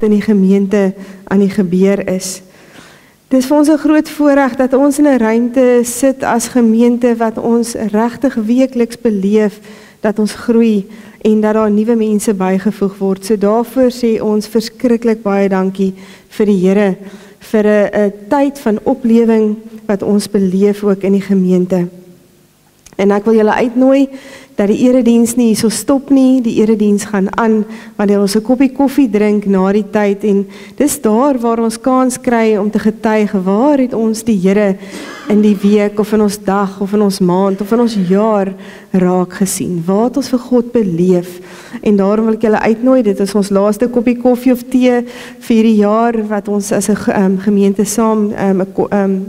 in die gemeente aan die gebeur is. Dis vir ons 'n groot voorreg dat ons in 'n ruimte sit as gemeente wat ons regtig weekliks beleef dat ons groei en dat daar nuwe mense bygevoeg word. So daarvoor sê ons verskriklik baie dankie vir die Here vir 'n tyd van oplewing wat ons beleef ook in die gemeente. En ek wil julle uitnooi dat die erediens nie hierso stop nie, die erediens gaan aan wanneer ons 'n koppie koffie drink na die tyd en dis daar waar ons kans kry om te getuig waar het ons die Here in die week of in ons dag of in ons maand of in ons jaar raak gesien, waar het ons vir God beleef en daarom wil ek julle uitnooi, dit is ons laaste koppie koffie of tee vir hierdie jaar wat ons as 'n gemeente saam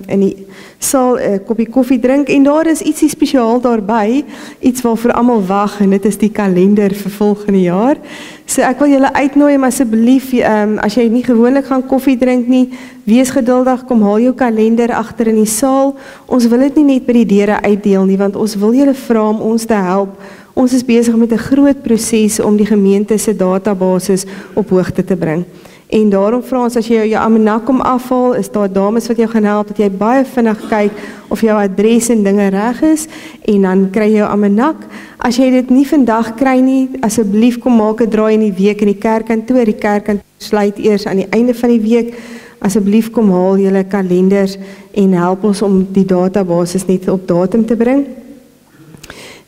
in die saal 'n koppie koffie drink en daar is ietsie spesiaal daarbey, iets waarvoor almal wag en dit is die kalender vir volgende jaar. So ek wil julle uitnooi om asseblief as jy nie gewoonlik gaan koffie drink nie, wees geduldig, kom haal jou kalender agter in die saal. Ons wil dit nie net by die deure uitdeel nie, want ons wil julle vra om ons te help. Ons is besig met 'n groot proses om die gemeente se databasis op hoogte te bring. En daarom vra ons as jy jou almanak kom afhaal, is daar dames wat jou gaan help dat jy baie vinnig kyk of jou adres en dinge reg is en dan kry jy jou almanak. As jy dit nie vandag kry nie, asseblief kom maak 'n draai in die week in die kerkkantoor. Die kerkkantoor sluit eers aan die einde van die week. Asseblief kom haal julle kalenders en help ons om die databasis net op datum te bring.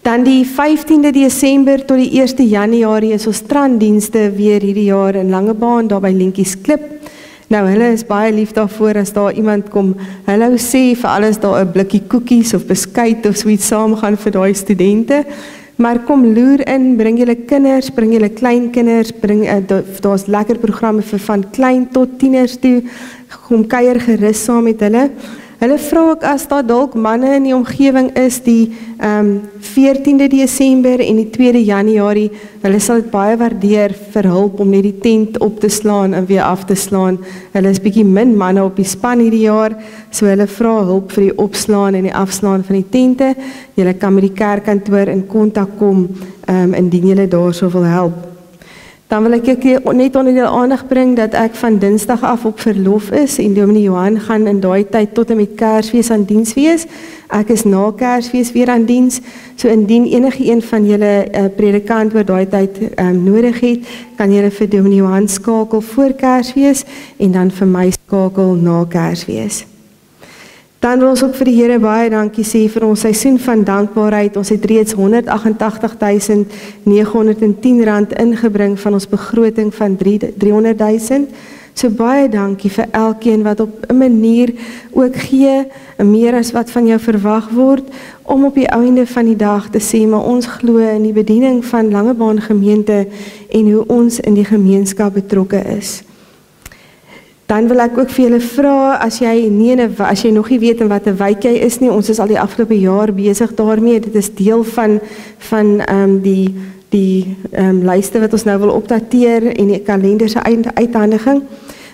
Dan die 15de Desember tot die 1 Januarie is ons stranddienste weer hierdie jaar in Langebaan, daar by Lentjies Klip. Nou, hulle is baie lief daarvoor as daar iemand kom, hallo sê, vir alles daar 'n blikkie koekies of beskuit of soets saam gaan vir daai studente. Maar kom loer in, bring julle kinders, bring julle kleinkinders, daar's lekker programme vir van klein tot tieners toe, kom kuier gerus saam met hulle. Hulle vra ook as daar dalk manne in die omgewing is die 14de Desember en die 2de Januarie, hulle sal dit baie waardeer vir hulp om net die tent op te slaan en weer af te slaan. Hulle is bietjie min manne op die span hierdie jaar, so hulle vra hulp vir die opslaan en die afslaan van die tente. Julle kan met die kerkkantoor in kontak kom indien julle daarso wil help. Dan wil ek net onder julle aandag bring dat ek van Dinsdag af op verlof is en Dominee Johan gaan in daai tyd tot en met Kersfees aan diens wees. Ek is na Kersfees weer aan diens, so indien enige een van julle predikant oor daai tyd nodig het, kan julle vir Dominee Johan skakel voor Kersfees en dan vir my skakel na Kersfees. Dan wil ons ook vir die Here baie dankie sê vir ons seisoen van dankbaarheid. Ons het reeds R188.910 ingebring van ons begroting van 300.000. So baie dankie vir elkeen wat op 'n manier ook gee, meer as wat van jou verwag word, om op die einde van die dag te sê, maar ons glo in die bediening van Langebaan gemeente en hoe ons in die gemeenskap betrokke is. Dan wil ek ook vir julle vra, as jy nog nie weet in watter wijk jy is nie, ons is al die afgelope jaar besig daarmee, dit is deel van die lyste wat ons nou wil opdateer en die kalender se uithandiging.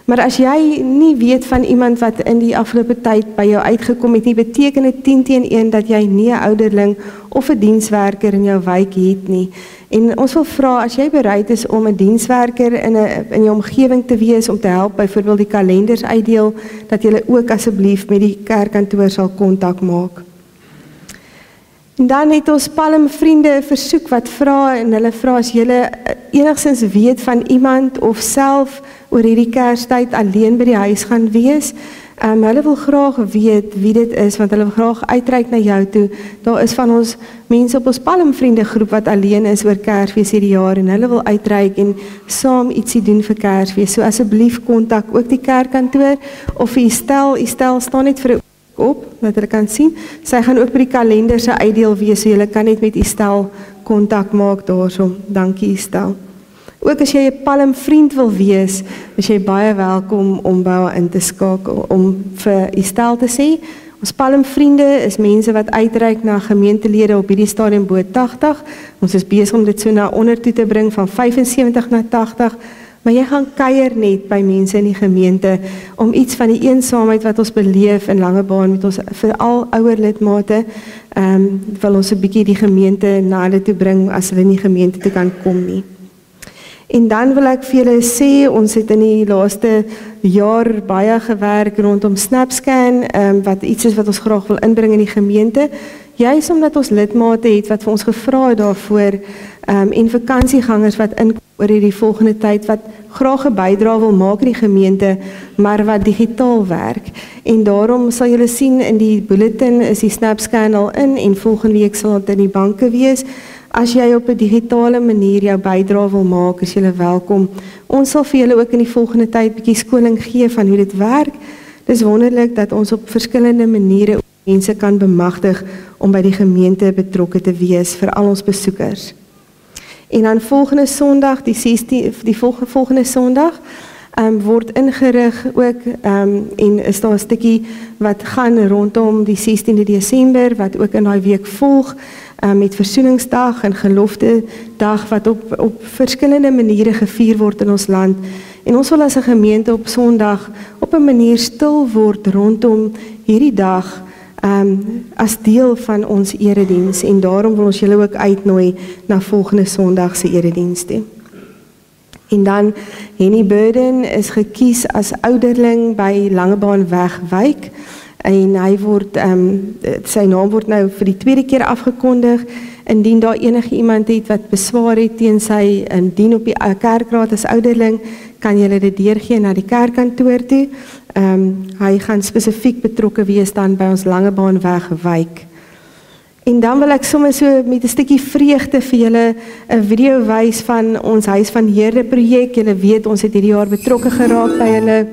Maar as jy nie weet van iemand wat in die afgelope tyd by jou uitgekom het nie, beteken dit 10-1 dat jy nie 'n ouderling of 'n dienswerker in jou wijk het nie. En ons wil vra, as jy bereid is om 'n dienswerker in jou omgewing te wees, om te help, byvoorbeeld die kalenders uitdeel, dat jy ook asseblief met die kerkkantoor sal kontak maak. En dan het ons Palmvriende 'n versoek wat vra, en hulle vra as julle enigstens weet van iemand of self oor hierdie Kerstyd alleen by die huis gaan wees, hulle wil graag weet wie dit is, want hulle wil graag uitreik na jou toe. Daar is van ons mense op ons Palmvriende groep wat alleen is oor Kersfees hierdie jaar, en hulle wil uitreik en saam ietsie doen vir Kersfees. So asseblief kontak ook die kerkkantoor, of Estel staan net vir 'n op, dat hulle kan sien. Sy gaan ook by die kalender se uitdeel wees, so julle kan net met Estel kontak maak daarso. Dankie Estel. Ook as jy 'n Palmvriend wil wees, is jy baie welkom om by haar in te skakel, om vir Estel te sê. Ons Palmvriende is mense wat uitreik na gemeentelede op hierdie stadium bo 80. Ons is besig om dit so na onder toe te bring van 75 na 80. Maar jy gaan kuier net by mense in die gemeente om iets van die eensaamheid wat ons beleef in Langebaan met ons veral ouer lidmate, wil ons 'n bietjie die gemeente nader toe bring as hulle in die gemeente toe kan kom nie. En dan wil ek vir julle sê, ons het in die laaste jaar baie gewerk rondom SnapScan, wat iets is wat ons graag wil inbring in die gemeente, juis omdat ons lidmate het wat vir ons gevra het daarvoor, en vakansiegangers wat inkom oor hierdie volgende tyd, wat graag 'n bydrae wil maak in die gemeente, maar wat digitaal werk. En daarom sal julle sien in die bulletin is die SnapScan al in, en volgende week sal dit in die banke wees. As jy op 'n digitale manier jou bydrae wil maak, is julle welkom. Ons sal vir julle ook in die volgende tyd bietjie skoling gee van hoe dit werk. Dis wonderlik dat ons op verskillende maniere mense kan bemagtig om by die gemeente betrokke te wees vir al ons besoekers. En dan volgende Sondag, volgende Sondag, word ingerig ook, en is daar 'n stukkie wat gaan rondom die 16de Desember, wat ook in daai week volg, met Versoeningsdag en Gelofte Dag, wat op verskillende maniere gevier word in ons land. En ons wil as 'n gemeente op Sondag op 'n manier stil word rondom hierdie dag, as deel van ons erediens, en daarom wil ons julle ook uitnooi na volgende Sondag se erediens toe. En dan Henny Burden is gekies as ouderling by Langebaanweg Wyk, en hy word, sy naam word nou vir die tweede keer afgekondig. Indien daar enige iemand het wat beswaar het teen sy dien op die kerkraad as ouderling, kan julle dit deurgee na die kerkkantoor toe. Hy gaan spesifiek betrokke wees dan by ons Langebaanweg Wyk. En dan wil ek sommer so met 'n stukkie vreugde vir julle 'n video wys van ons Huis van Heerde projek. Julle weet ons het hierdie jaar betrokke geraak by hulle,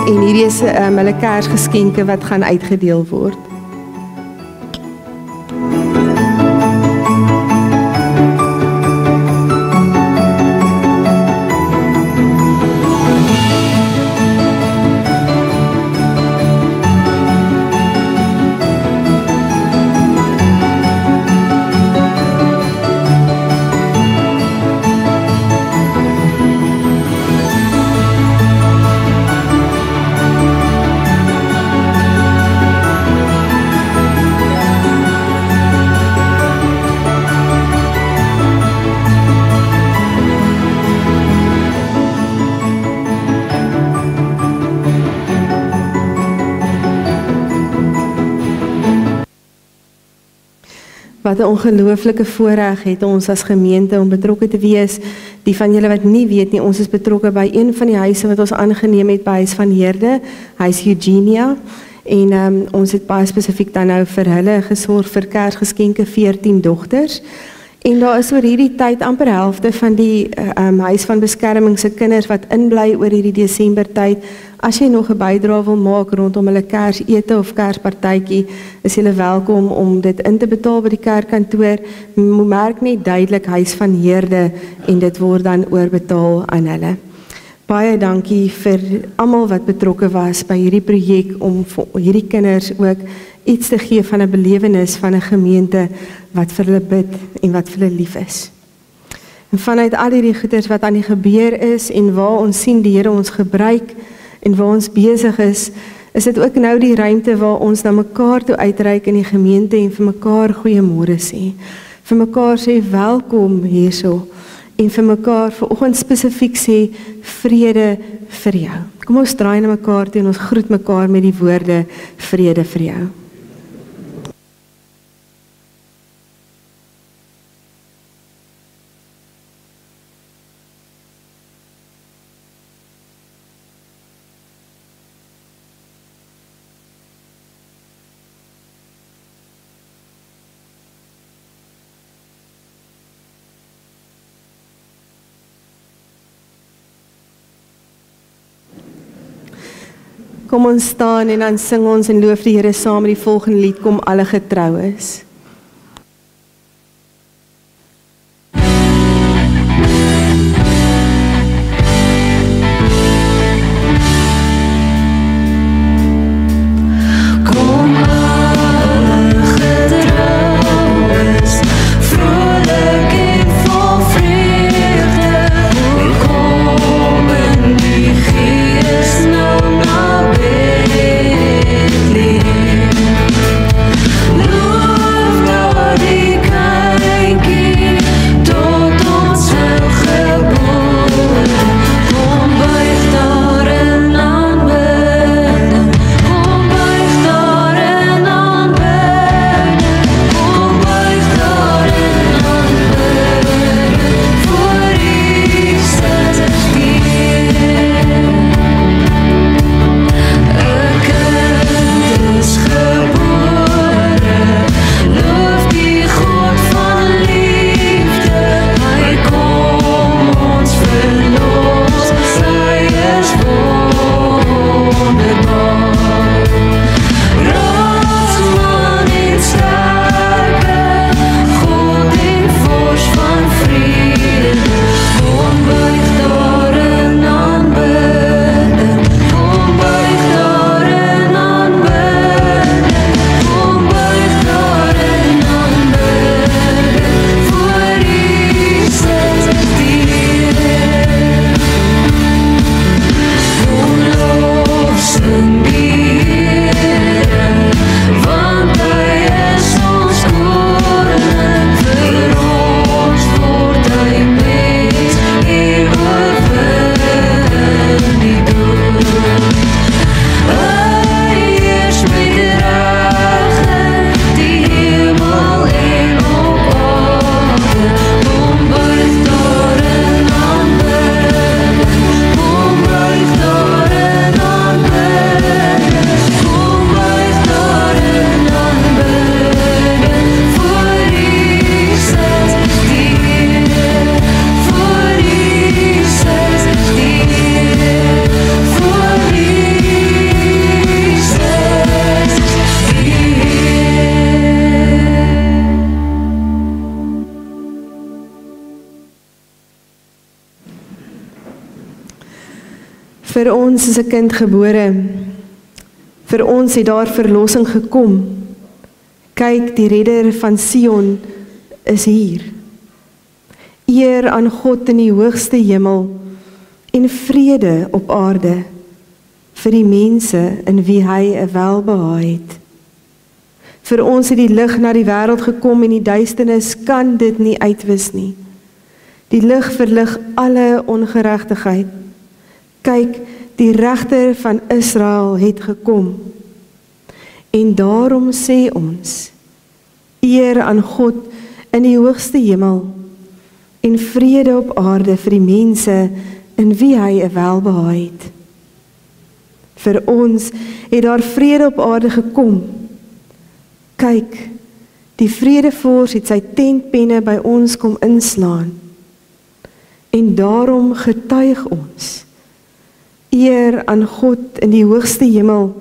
en hierdie is hulle Kersgeskenke wat gaan uitgedeel word. Wat 'n ongelooflike voorreg het ons as gemeente om betrokke te wees. Die van julle wat nie weet nie, ons is betrokke by een van die huise wat ons aangeneem het by Huis van Heerde, Huis Eugenia. En ons het baie spesifiek dan nou vir hulle gesorg vir Kersgeskenke 14 dogters. En daar is oor hierdie tyd amper helfte van die Huis van Beskerming se kinders wat inbly oor hierdie Desember tyd. As jy nog 'n bydrae wil maak rondom hulle Kersete of Kerspartytjie, is jy welkom om dit in te betaal by die kerkkantoor. Merk net duidelik Huis van Heerde en dit word dan oorbetaal aan hulle. Baie dankie vir almal wat betrokke was by hierdie projek om vir hierdie kinders ook iets te gee van 'n belewenis van 'n gemeente wat vir hulle bid en wat vir hulle lief is. En vanuit al hierdie goeders wat aan die gebeur is en waar ons sien die Here ons gebruik en waar ons besig is dit ook nou die ruimte waar ons na mekaar toe uitreik in die gemeente en vir mekaar goeiemôre sê. Vir mekaar sê welkom hierso en vir mekaar vanoggend spesifiek sê vrede vir jou. Kom ons draai na mekaar toe en ons groet mekaar met die woorde vrede vir jou. Kom ons staan en dan sing ons en loof die Here saam met die volgende lied, Kom alle getroues. Lord Vir ons is 'n kind gebore. Vir ons het daar verlossing gekom. Kyk, die redder van Sion is hier. Eer aan God in die hoogste hemel en vrede op aarde vir die mense in wie hy 'n welbehae het. Vir ons het die lig na die wêreld gekom en die duisternis kan dit nie uitwis nie. Die lig verlig alle ongeregtigheid. Kyk, die regter van Israel het gekom. En daarom sê ons, eer aan God in die hoogste hemel en vrede op aarde vir die mense in wie hy 'n welbehae het. Vir ons het daar vrede op aarde gekom. Kyk, die vredevors het sy tentpenne by ons kom inslaan. En daarom getuig ons, eer aan God in die hoogste hemel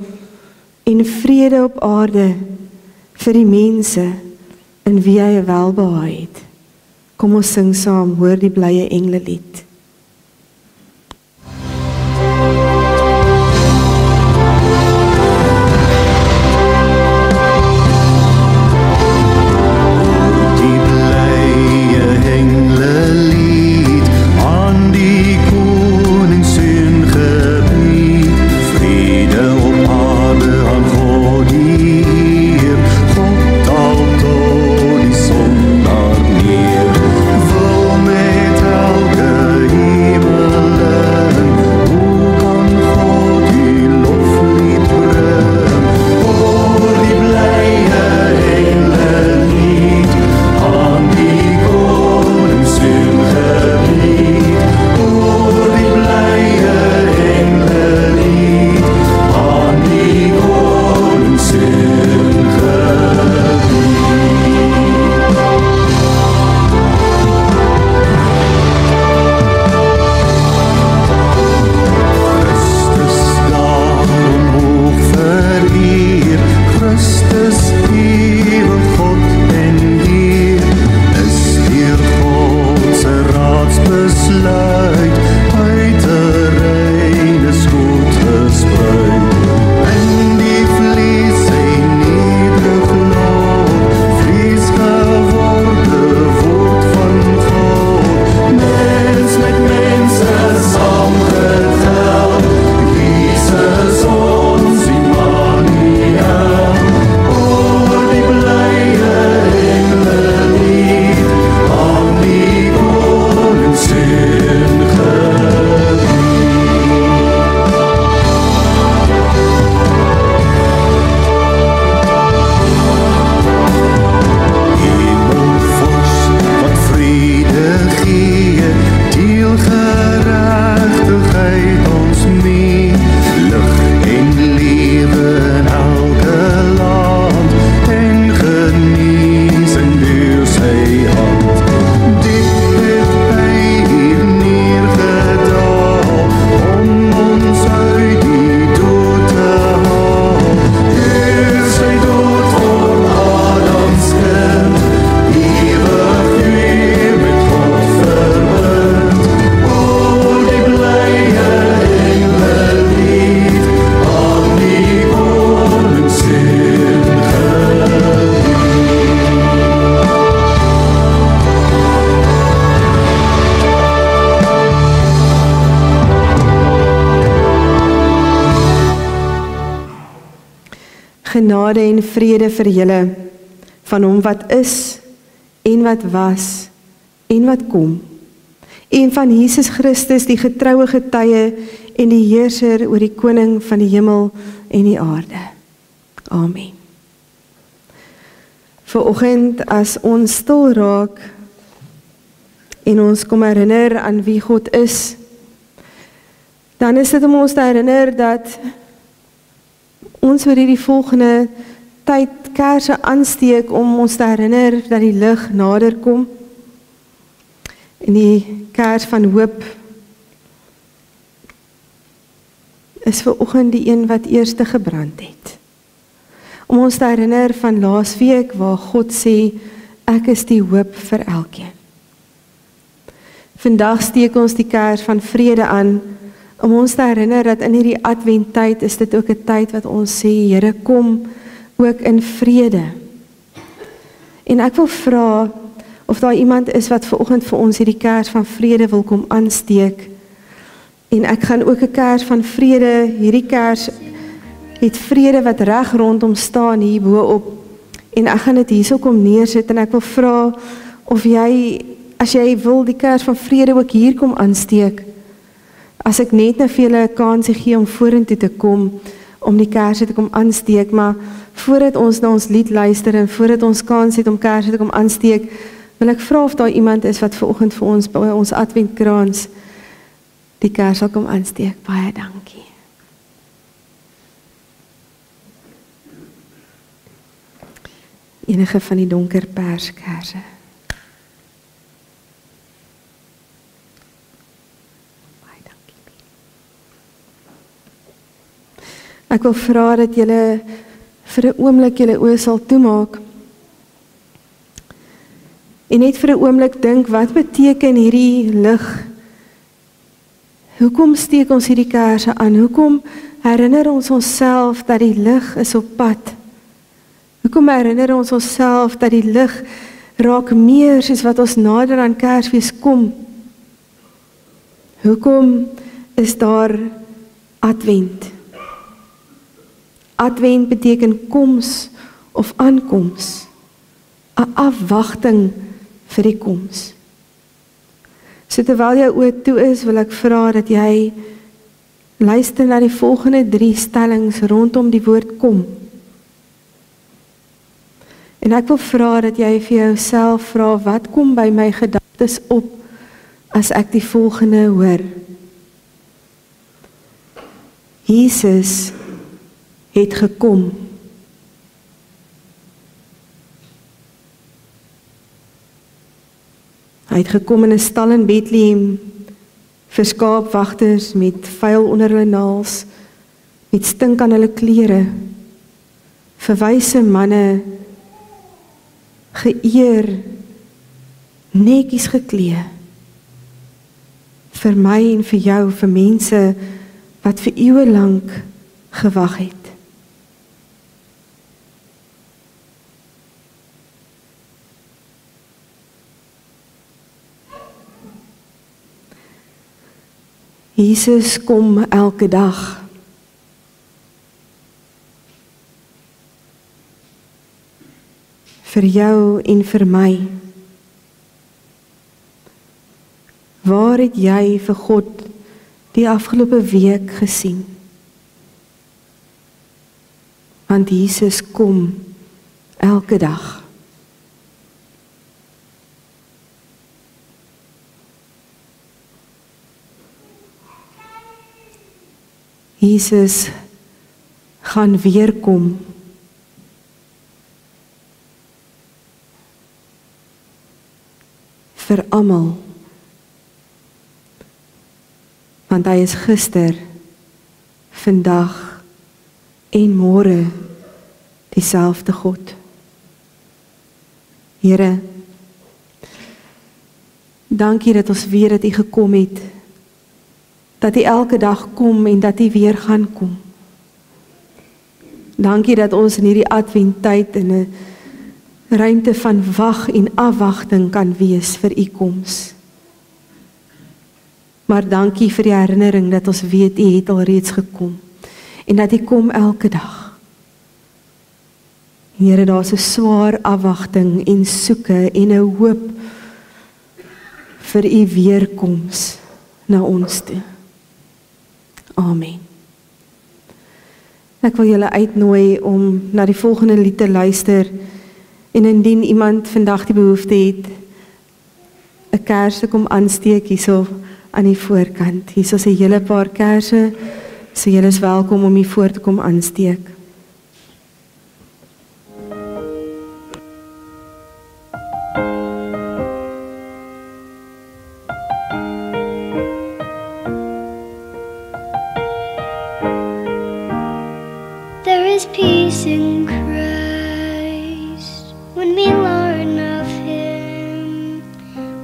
en vrede op aarde vir die mense in wie hy 'n welbehae het. Kom ons sing saam, hoor die blye englelied. Genade en vrede vir julle van hom wat is en wat was en wat kom, en van Jesus Christus die getroue getuie en die heerser oor die koning van die hemel en die aarde. Amen. Vanoggend as ons stil raak en ons kom herinner aan wie God is, dan is dit om ons te herinner dat ons oor hierdie volgende tyd kersse aansteek om ons te herinner dat die lig nader kom. En die kers van hoop is vanoggend die een wat eerste gebrand het. Om ons te herinner van laasweek waar God sê, ek is die hoop vir elkeen. Vandag steek ons die kers van vrede aan om ons te herinner dat in hierdie adventtyd is dit ook 'n tyd wat ons sê, Here, kom ook in vrede. En ek wil vra of daar iemand is wat vanoggend vir ons hierdie kers van vrede wil kom aansteek. En ek gaan ook 'n kers van vrede, hierdie kers het vrede wat reg rondom staan hier bo-op. En ek gaan dit hierso kom neersit en ek wil vra of jy, as jy wil die kers van vrede ook hier kom aansteek, as ek net nou vir julle 'n kansie gee om vorentoe te kom, om die kersse te kom aansteek, maar voordat ons na ons lied luister en voordat ons kans het om kersse te kom aansteek, wil ek vra of daar iemand is wat vanoggend vir ons by ons adventkrans die kers sal kom aansteek. Baie dankie. Enige van die donker perskerse. Baie dankie. Ek wil vra dat julle vir 'n oomblik julle oë sal toemaak. En net vir 'n oomblik dink, wat beteken hierdie lig? Hoekom steek ons hierdie kersse aan? Hoekom herinner ons onsself dat die lig is op pad? Hoekom herinner ons onsself dat die lig raak meer soos wat ons nader aan Kersfees kom? Hoekom is daar advent? Advent beteken koms of aankoms, 'n afwagting vir die koms. So terwyl jou oë toe is, wil ek vra dat jy luister na die volgende 3 stellings rondom die woord kom. En ek wil vra dat jy vir jouself vra, wat kom by my gedagtes op as ek die volgende hoor? Jesus het gekom. Hy het gekom in 'n stal in Bethlehem vir skaapwagters met vuil onder hulle naels, met stink aan hulle klere, vir wyse manne geëer, netjies geklee, vir my en vir jou, vir mense wat vir eeue lank gewag het. Jesus kom elke dag. Vir jou en vir my. Waar het jy vir God die afgelope week gesien? Want Jesus kom elke dag. Jesus gaan weer kom. Vir almal. Want hy is gister, vandag en môre dieselfde God. Here, dankie dat ons weet dat U gekom het, dat U elke dag kom en dat U weer gaan kom. Dankie dat ons in hierdie adventtyd in 'n ruimte van wag en afwagting kan wees vir U koms. Maar dankie vir die herinnering dat ons weet U het al reeds gekom en dat U kom elke dag. Here, daar's 'n swaar afwagting en soeke en 'n hoop vir U weerkoms na ons toe. Amen. Ek wil julle uitnooi om na die volgende lied te luister en indien iemand vandag die behoefte het 'n kers te kom aansteek hierso aan die voorkant. Hier is 'n hele paar kersse, so julle is welkom om hier voor te kom aansteek. There is peace in Christ when we learn of Him.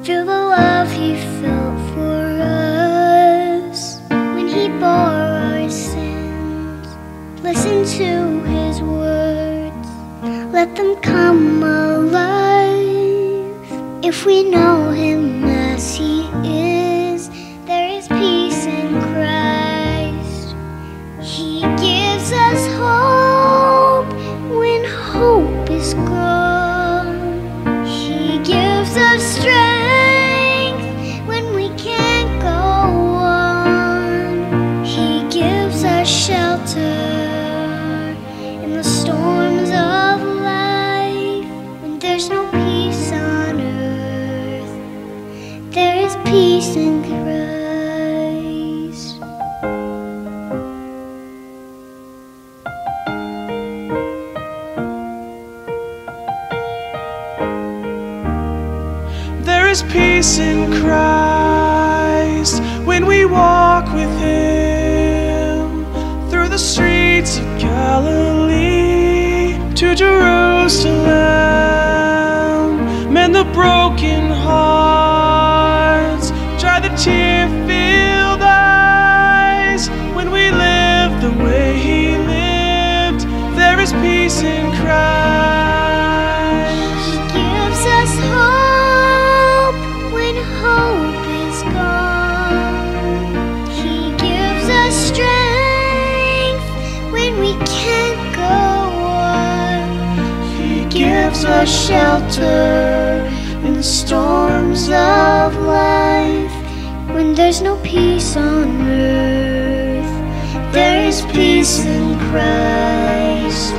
Feel the love He felt for us when He bore our sins. Listen to his words, let them come alive. If we know him as he is, there is peace in Christ. He gives us hope when hope is gone. He gives us strength when we can't go on. He gives us shelter in the storms of life. When there's no peace on earth, there is peace in Christ. There is peace in Christ when we walk with him through the streets of Galilee to Jerusalem. Mend the broken hearts, dry the tear-filled eyes. When we live the way he lived, there is peace in Christ. He gives us hope when hope is gone. He gives us strength when we can't go on. He gives us shelter in the storms of life. When there's no peace on earth, There is peace in Christ.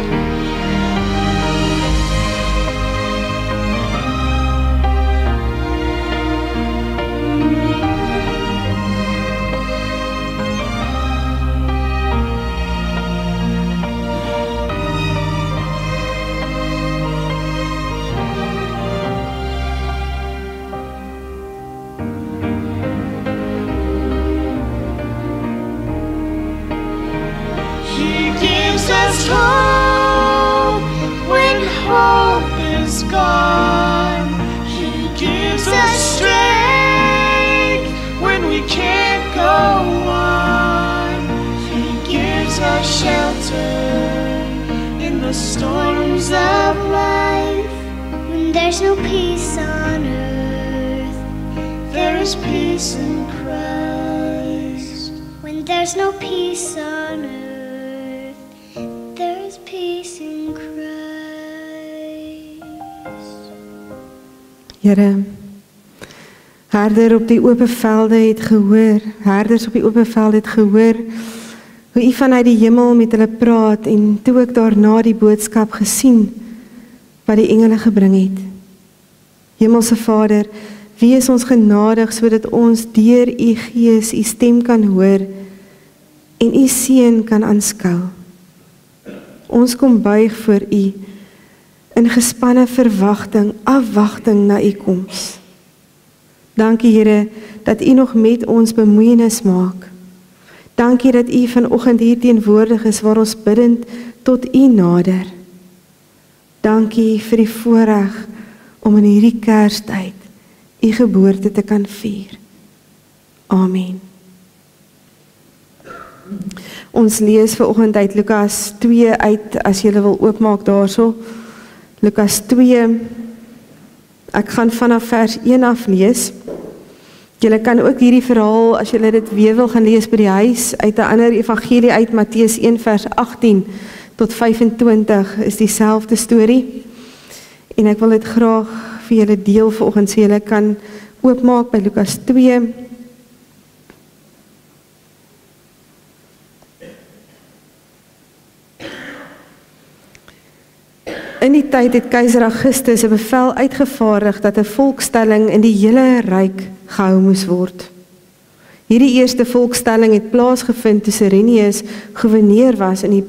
He gives us hope when hope is gone. He gives us strength when we can't go on. He gives us shelter in the storms of life. when there's no peace on earth, There is peace in Christ. when there's no peace on earth, there is peace in Christ. Here, herder op die oop velde het gehoor, herders op die oop velde het gehoor hoe u vanuit die hemel met hulle praat en toe ek daarna die boodskap gesien wat die engele gebring het. Hemelse Vader, wees ons genadig sodat ons deur u Gees u stem kan hoor en u seën kan aanskou. Ons kom buig voor u in gespanne verwagting, afwagting na u koms. Dankie Here dat u nog met ons bemoeienis maak. Dankie dat u vanoggend hier teenwoordig is waar ons biddend tot u nader. Dankie vir die voorreg om in hierdie Kerstyd u geboorte te kan vier. Amen. Ons lees vanoggend uit Lukas 2 uit, as jy wil oopmaak daarso. Lukas 2, ek gaan vanaf vers 1 af lees. Julle kan ook hierdie verhaal, as julle dit weer wil gaan lees by die huis, uit 'n ander evangelie uit Matteus 1 vers 18 tot 25 is dieselfde storie. En ek wil dit graag vir julle deel vanoggend, so julle kan oopmaak by Lukas 2. In die tyd het keiser Augustus 'n bevel uitgevaardig dat 'n volkstelling in die hele ryk gehou moes word. Hierdie eerste volkstelling het plaasgevind toe Cyrenius gouverneur was in die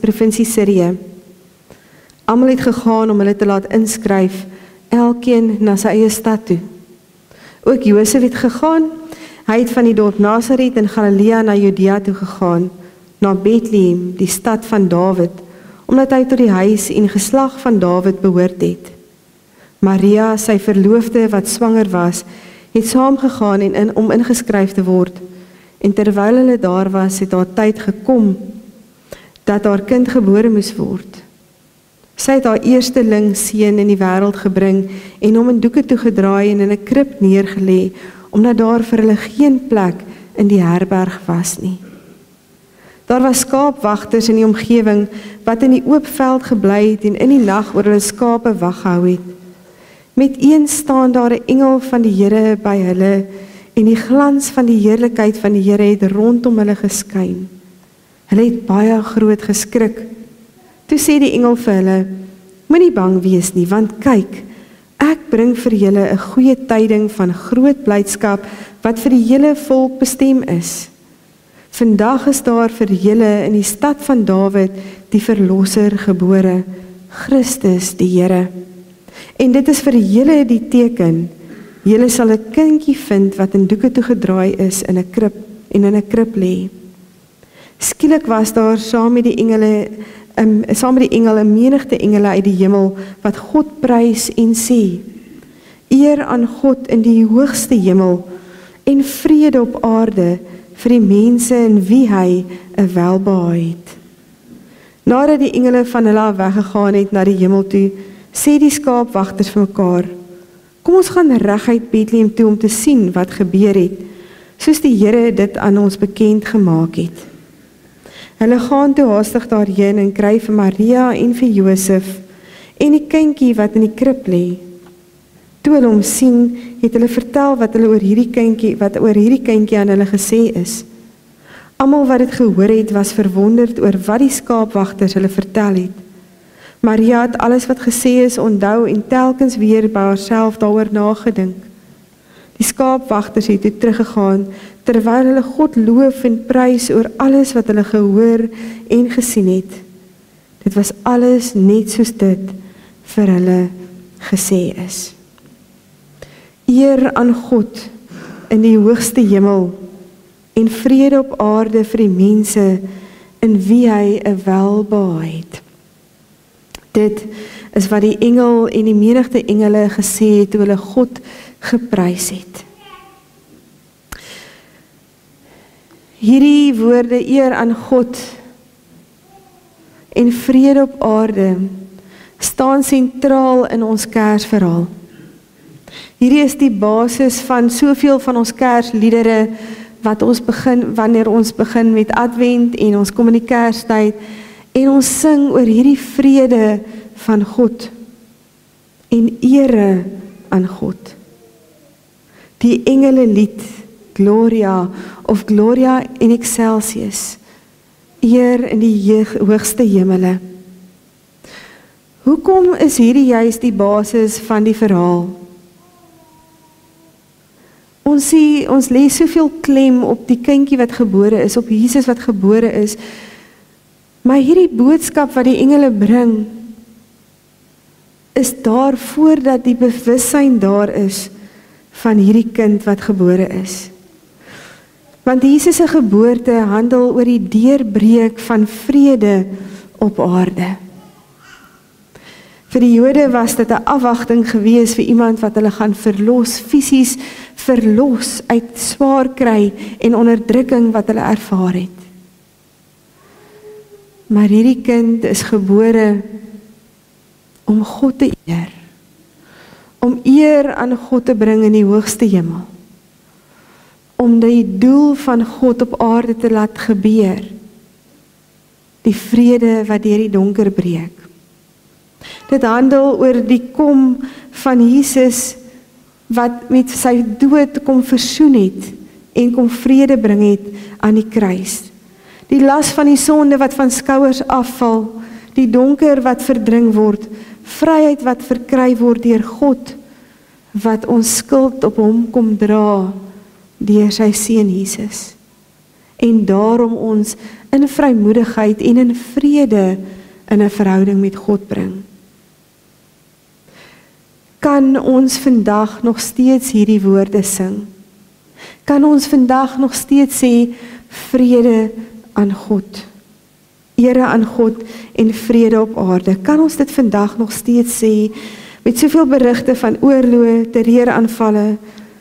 provinsie Sirië. Almal het gegaan om hulle te laat inskryf, elkeen na sy eie stad toe. Ook Josef het gegaan. Hy het van die dorp Nasaret in Galilea na Judea toe gegaan, na Bethlehem, die stad van Dawid, omdat hy tot die huis en geslag van Dawid behoort het. Maria, sy verloofde wat swanger was, het saamgegaan om ingeskryf te word, En terwyl hulle daar was, het haar tyd gekom dat haar kind gebore moes word. Sy het haar eersteling seun in die wêreld gebring en hom in doeke toegedraai en in 'n krib neergelê, omdat daar vir hulle geen plek in die herberg was nie. Daar was skaapwagters in die omgewing wat in die oop veld gebly het en in die nag oor hulle skape wag gehou het. Met een staan daar 'n engel van die Here by hulle en die glans van die heerlikheid van die Here het rondom hulle geskyn. Hulle het baie groot geskrik. Toe sê die engel vir hulle: "Moenie bang wees nie, want kyk, ek bring vir julle 'n goeie tyding van groot blydskap wat vir die hele volk bestem is. Vandag is daar vir julle in die stad van Dawid die verlosser gebore, Christus die Here. En dit is vir julle die teken: julle sal 'n kindjie vind wat in doeke toegedraai is in 'n krib lê." Skielik was daar saam met die engel 'n menigte engele uit die hemel wat God prys en sê: "Eer aan God in die hoogste hemel en vrede op aarde vir die mense in wie hy 'n welbehae het." Nadat die engele van hulle af weggegaan het na die hemel toe, sê die skaapwagters vir mekaar: "Kom ons gaan reguit Bethlehem toe om te sien wat gebeur het, soos die Here dit aan ons bekend gemaak het." Hulle gaan toe haastig daarheen en kry vir Maria en vir Josef en die kindjie wat in die krib lê. Toe hulle hom sien, het hulle vertel wat oor hierdie kindjie aan hulle gesê is. Almal wat dit gehoor het, was verwonderd oor wat die skaapwagters hulle vertel het. Maria het alles wat gesê is onthou en telkens weer by haarself daaroor nagedink. Die skaapwagters het toe teruggegaan, terwyl hulle God loof en prys oor alles wat hulle gehoor en gesien het. Dit was alles net soos dit vir hulle gesê is. Eer aan God in die hoogste hemel en vrede op aarde vir die mense in wie hy 'n welbehae het. Dit is wat die engel en die menigte engele gesê het toe hulle God geprys het. Hierdie woorde eer aan God en vrede op aarde staan sentraal in ons Kersverhaal. Hierdie is die basis van soveel van ons Kersliedere wat ons begin wanneer ons begin met Advent en ons kom in die Kerstyd en ons sing oor hierdie vrede van God en ere aan God. Die engele lied Gloria of Gloria in Excelsis, eer in die hoogste hemele. Hoekom is hierdie juist die basis van die verhaal? Ons lê soveel klem op die kindjie wat gebore is, op Jesus wat gebore is, maar hierdie boodskap wat die engele bring, is daar voordat die bewussyn daar is van hierdie kind wat gebore is. Want Jesus se geboorte handel oor die deurbreek van vrede op aarde. Vir die Jode was dit 'n afwagting gewees vir iemand wat hulle gaan verlos, fisies verlos uit swaar kry en onderdrukking wat hulle ervaar het. Maar hierdie kind is gebore om God te eer, om eer aan God te bring in die hoogste hemel, om die doel van God op aarde te laat gebeur, die vrede wat deur die donker breek. Dit handel oor die kom van Jesus wat met sy dood kom versoen het en kom vrede bring het aan die kruis. Die las van die sonde wat van skouers afval, die donker wat verdring word, vryheid wat verkry word deur God, wat ons skuld op hom kom dra deur sy seun Jesus. En daarom ons in vrymoedigheid en in vrede in 'n verhouding met God bring. Kan ons vandag nog steeds hierdie woorde sing? Kan ons vandag nog steeds sê vrede aan God, ere aan God en vrede op aarde? Kan ons dit vandag nog steeds sê met soveel berigte van oorloë, terreuraanvalle,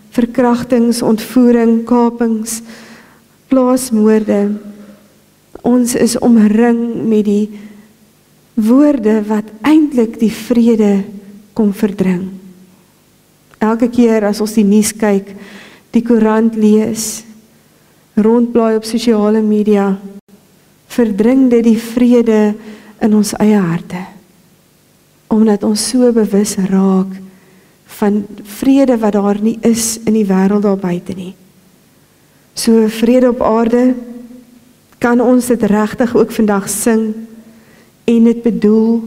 verkrachtings, ontvoering, kapings, plaasmoorde. Ons is omring met die woorde wat eintlik die vrede kom verdring. Elke keer as ons die nuus kyk, die koerant lees, rondblaai op sosiale media, verdring dit die vrede in ons eie harte. Omdat ons so bewus raak van vrede wat daar nie is in die wêreld daar buite nie. So vrede op aarde, kan ons dit regtig ook vandag sing en dit bedoel,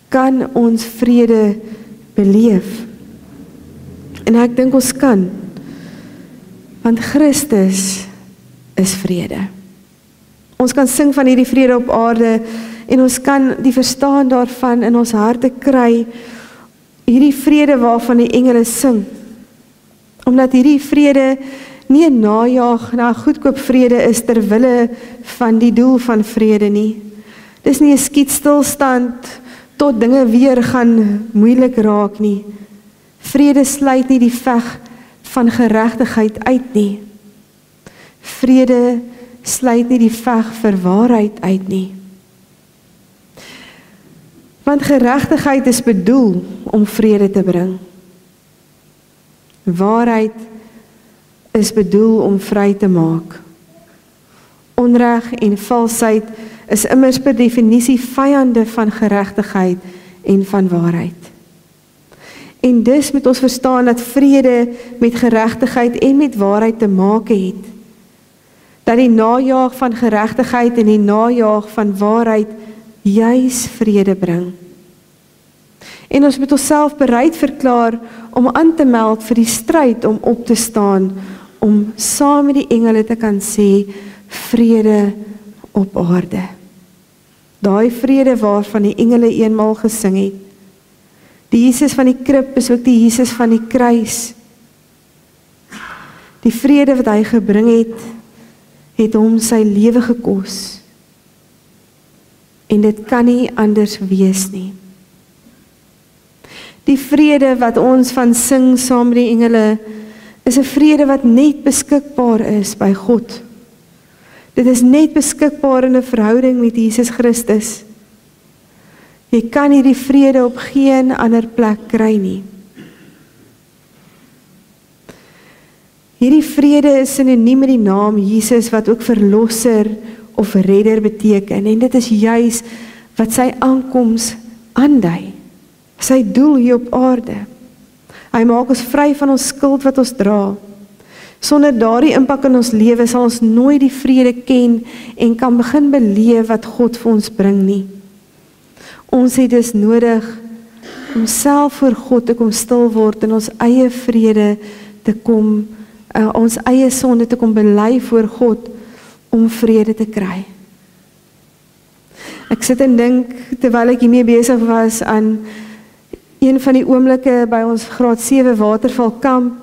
kan ons vrede beleef. En ek dink ons kan, want Christus is vrede. Ons kan sing van hierdie vrede op aarde en ons kan die verstaan daarvan in ons harte kry, hierdie vrede waarvan die engele sing. Omdat hierdie vrede nie 'n najaag na goedkoop vrede is ter wille van die doel van vrede nie. Dis nie 'n skietstilstand tot dinge weer gaan moeilik raak nie. Vrede sluit nie die veg van geregtigheid uit nie. Vrede sluit nie die veg vir waarheid uit nie. Want geregtigheid is bedoel om vrede te bring. Waarheid is bedoel om vry te maak. Onreg en valsheid is immers per definisie vyande van geregtigheid en van waarheid. En dus moet ons verstaan dat vrede met geregtigheid en met waarheid te maak het. Dat die najaag van geregtigheid en die najaag van waarheid juis vrede bring. En ons moet onsself bereid verklaar om aan te meld vir die stryd om op te staan, om saam met die engele te kan sê, vrede op aarde. Daai vrede waarvan die engele eenmaal gesing het. Die Jesus van die krib is ook die Jesus van die kruis. Die vrede wat hy gebring het hom sy lewe gekos. En dit kan nie anders wees nie. Die vrede wat ons van sing saam met die engele, is 'n vrede wat net beskikbaar is by God. Dit is net beskikbaar in 'n verhouding met Jesus Christus. Jy kan hierdie vrede op geen ander plek kry nie. Hierdie vrede is sinoniem met die naam Jesus wat ook verlosser of redder beteken. En dit is juis wat sy aankoms aandui. Sy doel hier op aarde. Hy maak ons vry van ons skuld wat ons dra. Sonder daardie impak in ons lewe sal ons nooit die vrede ken en kan begin beleef wat God vir ons bring nie. Ons het dus nodig om self voor God te kom stil word en ons eie vrede te kom, ons eie sonde te kom bely voor God om vrede te kry. Ek sit en dink terwyl ek hiermee besig was aan een van die oomblikke by ons graad 7 watervalkamp,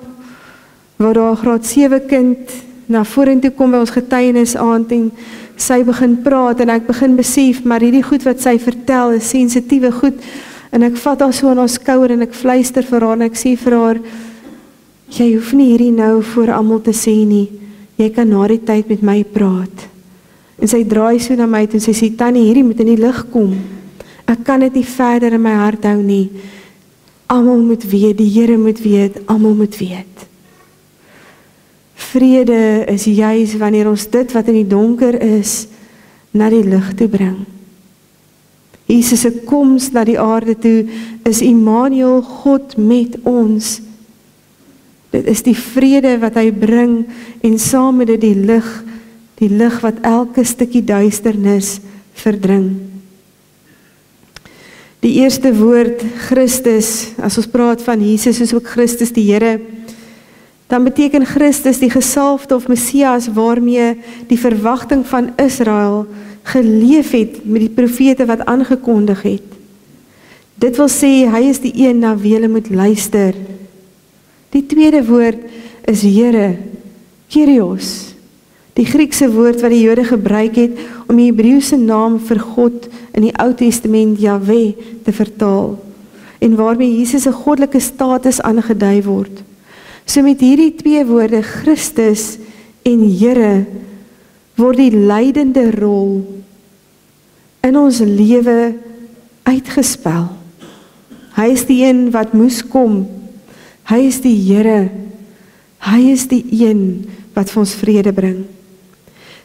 waar daar 'n graad 7 kind na vorentoe kom by ons getuienisaand en sy begin praat en ek begin besef, maar hierdie goed wat sy vertel is sensitiewe goed en ek vat haar so aan haar skouer en ek fluister vir haar en ek sê vir haar, jy hoef nie hierdie nou voor almal te sê nie, jy kan na die tyd met my praat. En sy draai so na my toe en sy sê, Tannie, hierdie moet in die lig kom. Ek kan dit nie verder in my hart hou nie. Almal moet weet, die Here moet weet, almal moet weet. Vrede is juis wanneer ons dit wat in die donker is, na die lig toe bring. Jesus se koms na die aarde toe is Immanuel, God met ons. Dit is die vrede wat hy bring en saam met dit die lig wat elke stukkie duisternis verdring. Die eerste woord, Christus, as ons praat van Jesus, is ook Christus die Here, dan beteken Christus die gesalfde of Messias waarmee die verwagting van Israel geleef het met die profete wat aangekondig het. Dit wil sê, hy is die een na wie hulle moet luister. Die tweede woord is Here, Kyrios, die Griekse woord wat die Jode gebruik het om die Hebreëse naam vir God in die Ou Testament Jahwe te vertaal en waarmee Jesus se goddelike status aangedui word. So met hierdie twee woorde Christus En Here, word die leidende rol in ons lewe uitgespel. Hy is die een wat moes kom. Hy is die Here. Hy is die een wat vir ons vrede bring.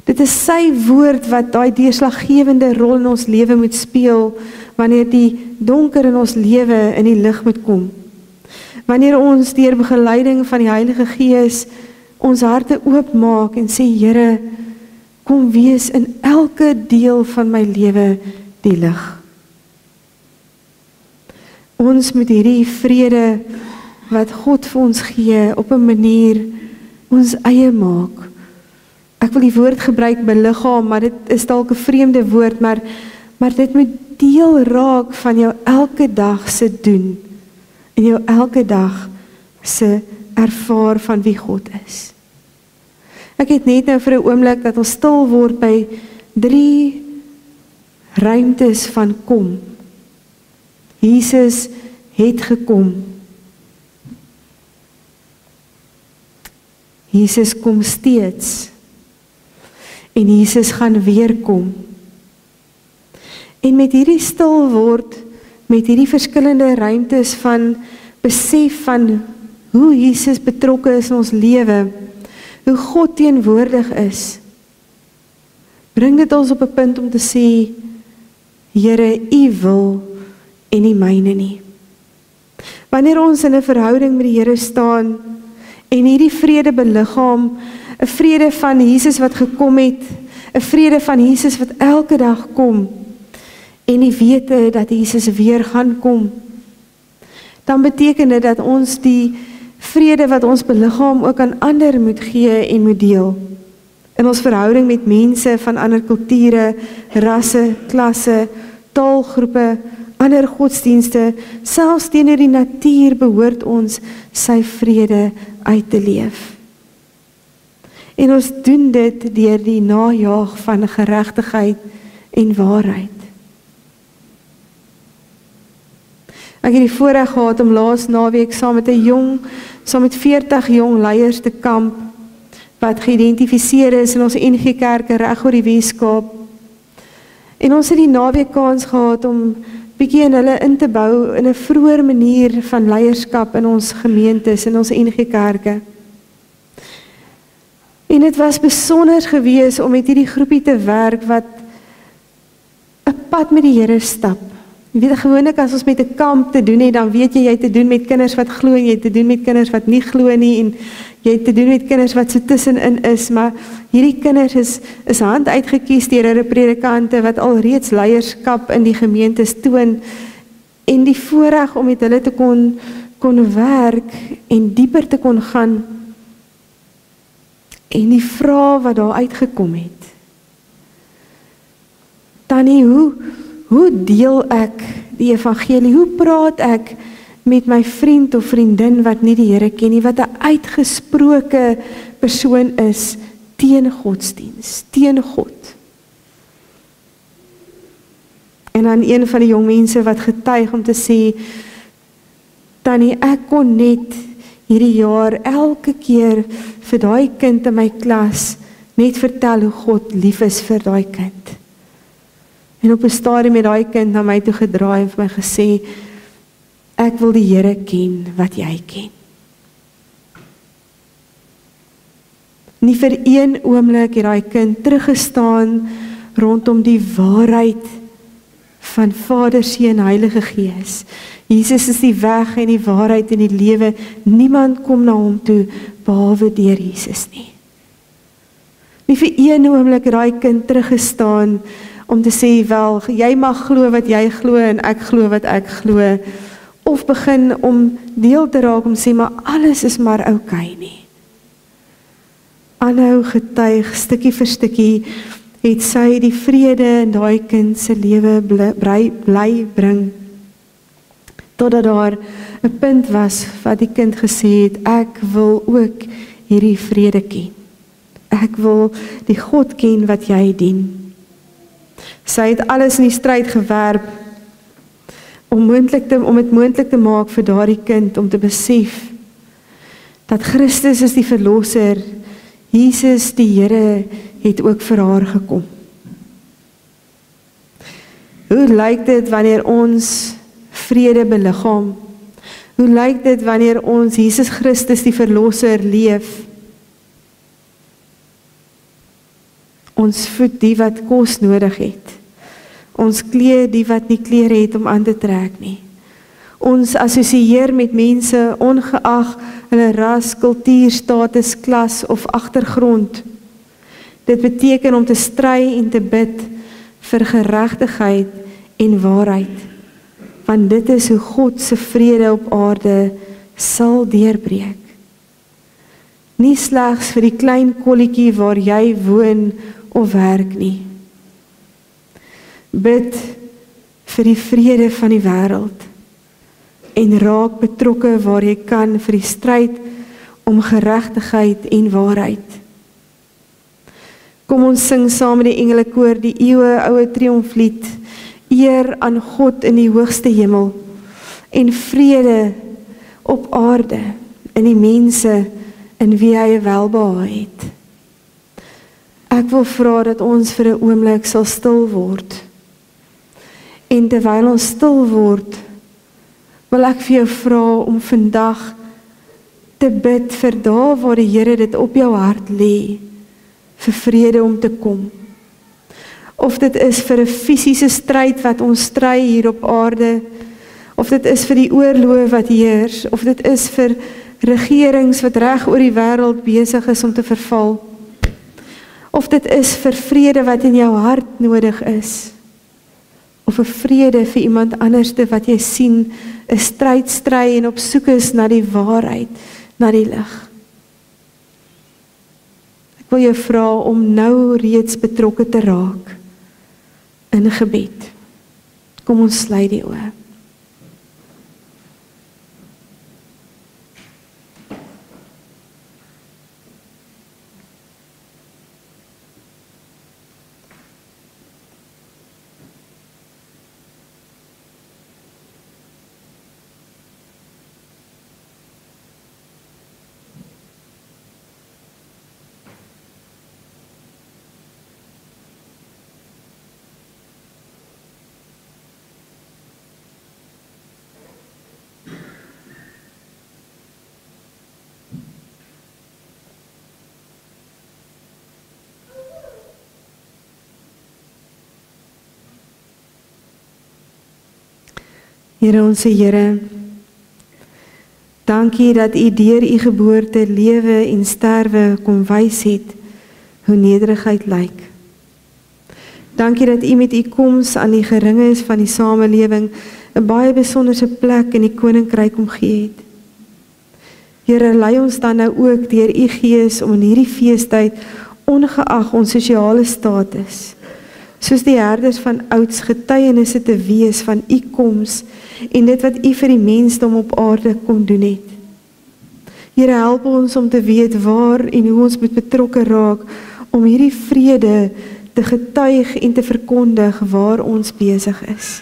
Dit is sy woord wat daai deurslaggewende rol in ons lewe moet speel, wanneer die donker in ons lewe in die lig moet kom. Wanneer ons deur begeleiding van die Heilige Gees ons harte oopmaak en sê, Here, kom wees in elke deel van my lewe die lig. Ons moet hierdie vrede wat God vir ons gee op 'n manier ons eie maak. Ek wil die woord gebruik beliggaam, maar dit is dalk 'n vreemde woord, maar dit moet deel raak van jou elke dag se doen en jou elke dag se ervaar van wie God is. Ek het net nou vir 'n oomblik dat ons stil word by 3 ruimtes van kom. Jesus het gekom. Jesus kom steeds. En Jesus gaan weer kom. En met hierdie stil word, met hierdie verskillende ruimtes van besef van hoe Jesus betrokke is in ons lewe, hoe God teenwoordig is, bring dit ons op 'n punt om te sê, Here, U wil en nie myne nie. Wanneer ons in 'n verhouding met die Here staan en hierdie vrede beliggaam, 'n vrede van Jesus wat gekom het, 'n vrede van Jesus wat elke dag kom, en die wete dat Jesus weer gaan kom, dan beteken dit dat ons die vrede wat ons beliggaam ook aan ander moet gee en moet deel. In ons verhouding met mense van ander kulture, rasse, klasse, taalgroepe, ander godsdienste, selfs teenoor die natuur behoort ons sy vrede uit te leef. En ons doen dit deur die najaag van geregtigheid en waarheid. Ek het die voorreg gehad om laas naweek saam met 40 jong leiers te kamp, wat geïdentifiseer is in ons NG Kerke reg oor die Weskaap. En ons het die naweek kans gehad om bietjie in hulle in te bou in 'n vroeër manier van leierskap in ons gemeentes, in ons NG Kerke. En dit was besonder gewees om met hierdie groepie te werk wat 'n pad met die Here stap. Jy weet, gewoonlik as ons met 'n kamp te doen het, dan weet jy het te doen met kinders wat glo en jy het te doen met kinders wat nie glo nie en jy het te doen met kinders wat so tussenin is, maar hierdie kinders is hand uitgekies deur hulle predikante wat alreeds leierskap in die gemeentes toon en die voorreg om met hulle te kon werk en dieper te kon gaan en die vrae wat daar uitgekom het. Tannie, hoe deel ek die evangelie? Hoe praat ek met my vriend of vriendin wat nie die Here ken nie, wat 'n uitgesproke persoon is teen godsdiens, teen God? En dan een van die jong mense wat getuig om te sê, Tannie, ek kon net hierdie jaar elke keer vir daai kind in my klas net vertel hoe God lief is vir daai kind. En op 'n stadium het daai kind na my toe gedraai en vir my gesê, ek wil die Here ken wat jy ken. Nie vir een oomblik het daai kind teruggestaan rondom die waarheid van Vader, Seun, Heilige Gees. Jesus is die weg en die waarheid en die lewe. Niemand kom na hom toe behalwe deur Jesus nie. Nie vir een oomblik het daai kind teruggestaan om te sê, wel, jy mag glo wat jy glo en ek glo wat ek glo, of begin om deel te raak om sê, maar alles is maar oukei nie. Aanhou getuig, stukkie vir stukkie, het sy die vrede in daai kind se lewe bly bring, totdat daar 'n punt was wat die kind gesê het, ek wil ook hierdie vrede ken. Ek wil die God ken wat jy dien. Sy het alles in die stryd gewerp om dit moontlik te maak vir daardie kind om te besef dat Christus is die verlosser, Jesus die Here het ook vir haar gekom. Hoe lyk dit wanneer ons vrede beliggaam? Hoe lyk dit wanneer ons Jesus Christus die Verlosser leef? Ons voed die wat kos nodig het. Ons kleed die wat nie klere het om aan te trek nie. Ons assosieer met mense ongeag hulle ras, kultuur, status, klas of agtergrond. Dit beteken om te stry en te bid vir geregtigheid en waarheid, want dit is hoe God se vrede op aarde sal deurbreek. Nie slegs vir die klein kolletjie waar jy woon of werk nie. Bid vir die vrede van die wêreld en raak betrokke waar jy kan vir die stryd om geregtigheid en waarheid. Kom ons sing saam met die engelekoor die eeueoue triomflied, eer aan God in die hoogste hemel en vrede op aarde in die mense in wie hy welbehae het. Ek wil vra dat ons vir 'n oomblik sal stil word. En terwyl ons stil word, wil ek vir jou vra om vandag te bid vir daar waar die Here dit op jou hart lê, vir vrede om te kom. Of dit is vir 'n fisiese stryd wat ons stry hier op aarde, of dit is vir die oorloë wat heers, of dit is vir regerings wat reg oor die wêreld besig is om te verval, of dit is vir vrede wat in jou hart nodig is, of 'n vrede vir iemand anderste wat jy sien 'n stryd stry en op soek is na die waarheid, na die lig. Ek wil jou vra om nou reeds betrokke te raak in gebed. Kom ons sluit die oë. Here onse Here, dankie dat U deur U geboorte, lewe en sterwe kom wys het hoe nederigheid lyk. Dankie dat U met U koms aan die geringes van die samelewing 'n baie besonderse plek in die koninkryk omgee het. Here, lei ons dan nou ook deur U Gees om in hierdie feestyd, ongeag ons sosiale status, soos die herders van ouds getuienisse te wees van U koms en dit wat U vir die mensdom op aarde kom doen het. Here, help ons om te weet waar en hoe ons moet betrokke raak om hierdie vrede te getuig en te verkondig waar ons besig is.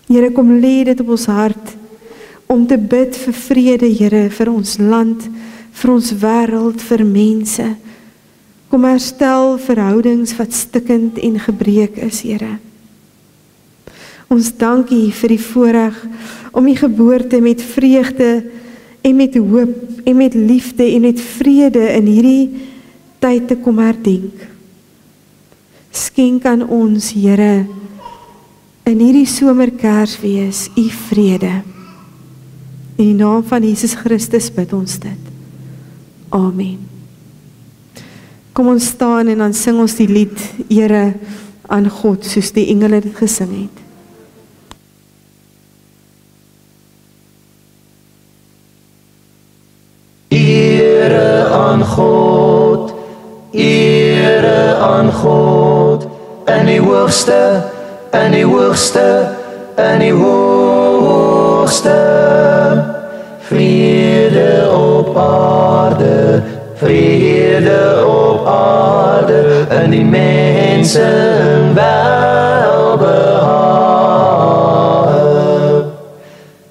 Here, kom lê dit op ons hart om te bid vir vrede, Here, vir ons land, vir ons wêreld, vir mense. Kom herstel verhoudings wat stikkend en gebreek is, Here. Ons dank U vir die voorreg om U geboorte met vreugde en met hoop en met liefde en met vrede in hierdie tyd te kom herdenk. Skenk aan ons, Here, in hierdie somerkersfees U vrede. In die naam van Jesus Christus bid ons dit. Amen. Kom ons staan en dan sing ons die lied Ere aan God, soos die engele dit gesing het. Ere aan God, ere aan God, in die hoogste, in die hoogste, in die hoogste. Vrede op aarde, vrede op aarde, in die mense welbehae.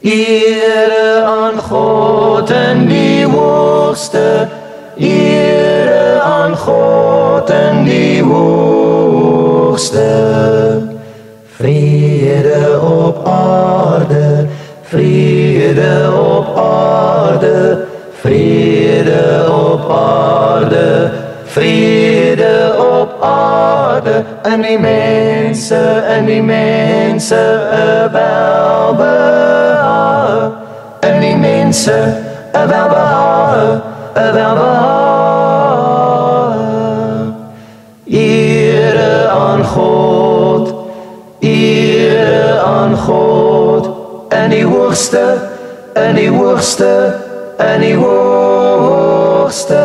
Ere aan God in die hoogste, ere hoogste. Vrede op aarde, vrede op aarde, vrede op aarde, vrede op aarde. En die mense, 'n welbehae. En die mense, 'n welbehae, 'n welbehae. Ere aan God, ere aan God, in die hoogste, in die hoogste, in die hoogste.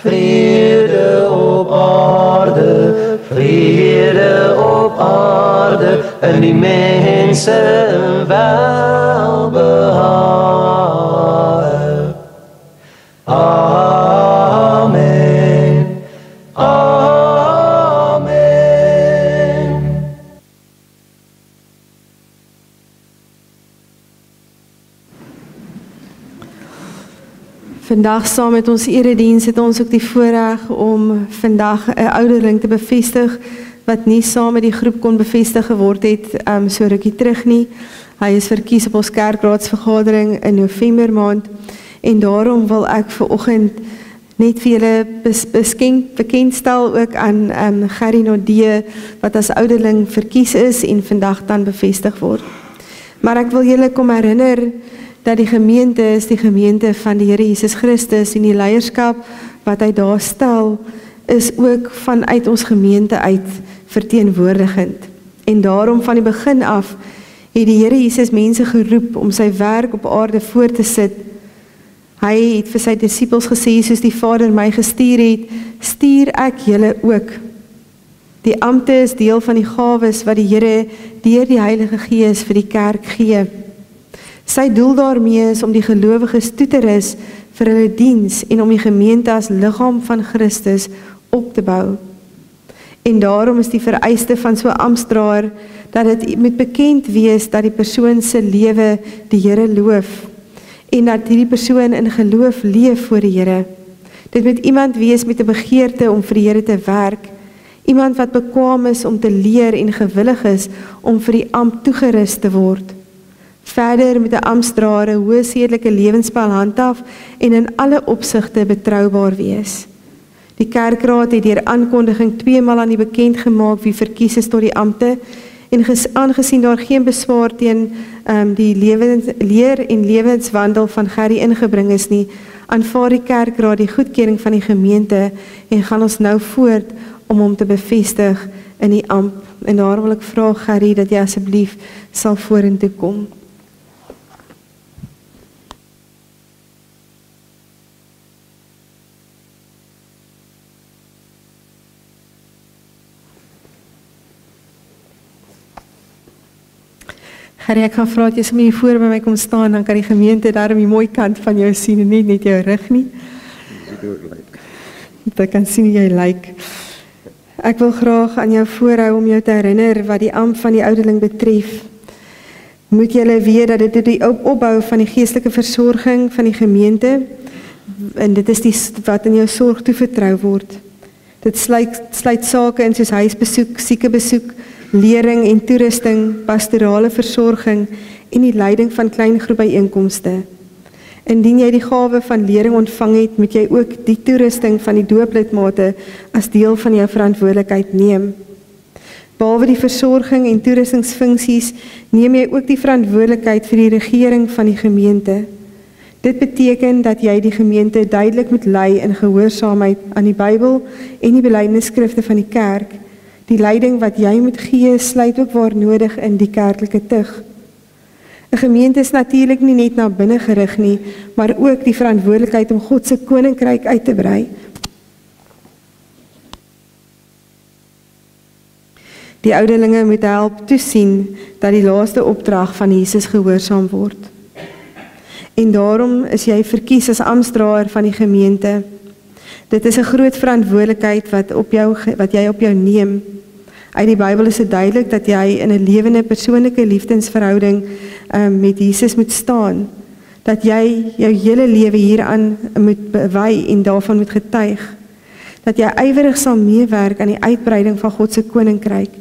Vrede op aarde, vrede op aarde, en die mense welbehae. Amen, amen. Vandag saam met ons erediens het ons ook die voorreg om vandag 'n ouderling te bevestig wat nie saam met die groep kon bevestig geword het so rukkie terug nie. Hy is verkies op ons kerkraadsvergadering in November maand en daarom wil ek vanoggend net vir julle bekendstel ook aan Gerrie Nodee wat as ouderling verkies is en vandag dan bevestig word. Maar ek wil julle kom herinner dat die gemeente is die gemeente van die Here Jesus Christus en die leierskap wat hy daar stel is ook vanuit ons gemeente uit verteenwoordigend. En daarom van die begin af het die Here Jesus mense geroep om sy werk op aarde voort te sit. Hy het vir sy disippels gesê, soos die Vader my gestuur het, stuur ek julle ook. Die ampte is deel van die gawes wat die Here deur die Heilige Gees vir die kerk gee. Sy doel daarmee is om die gelowiges toe te rus vir hulle diens en om die gemeente as liggaam van Christus op te bou. En daarom is die vereiste van so 'n amptdraer dat dit moet bekend wees dat die persoon se lewe die Here loof en dat hierdie persoon in geloof leef voor die Here. Dit moet iemand wees met 'n begeerte om vir die Here te werk, iemand wat bekwaam is om te leer en gewillig is om vir die ampt toegerus te word. Verder moet 'n amptdraer 'n hoë sedelike lewenspyl handhaaf en in alle opsigte betroubaar wees. Die kerkraad het deur aankondiging 2 maal aan die bekend gemaak wie verkies is tot die ampte en aangesien daar geen beswaar teen die leer en lewenswandel van Gerrie ingebring is nie, aanvaar die kerkraad die goedkeuring van die gemeente en gaan ons nou voort om hom te bevestig in die ampt. En daarom wil ek vra Gerrie dat jy asseblief sal vorentoe kom. Gerrie, ek gaan vra dat jy sommer hier voor by my kom staan, dan kan die gemeente daarom die mooi kant van jou sien en net jou rug nie. Dat ek kan sien hoe jy lyk. Ek wil graag aan jou voorhou om jou te herinner wat die ampt van die ouderling betref. Moet julle weet dat dit die opbou van die geestelike versorging van die gemeente en dit is wat in jou sorg toevertrou word. Dit sluit sake in soos huisbesoek, siekebesoek, lering en toerusting, pastorale versorging en die leiding van klein groep byeenkomste. Indien jy die gawe van lering ontvang het, moet jy ook die toerusting van die dooplidmate as deel van jou verantwoordelikheid neem. Behalwe die versorging en toerustingsfunksies, neem jy ook die verantwoordelikheid vir die regering van die gemeente. Dit beteken dat jy die gemeente duidelik moet lei in gehoorsaamheid aan die Bybel en die belydenisskrifte van die kerk. Die leiding wat jy moet gee, sluit ook waar nodig in die kerklike tug. 'n Gemeente is natuurlik nie net na binne gerig nie, maar ook die verantwoordelikheid om God se koninkryk uit te brei. Die ouderlinge moet help toesien dat die laaste opdrag van Jesus gehoorsaam word. En daarom is jy verkies as amptdraer van die gemeente. Dit is 'n groot verantwoordelikheid wat jy op jou neem. Uit die Bybel is dit duidelik dat jy in 'n lewende persoonlike liefdesverhouding met Jesus moet staan. Dat jy jou hele lewe hieraan moet bewy en daarvan moet getuig. dat jy ywerig sal meewerk aan die uitbreiding van God se koninkryk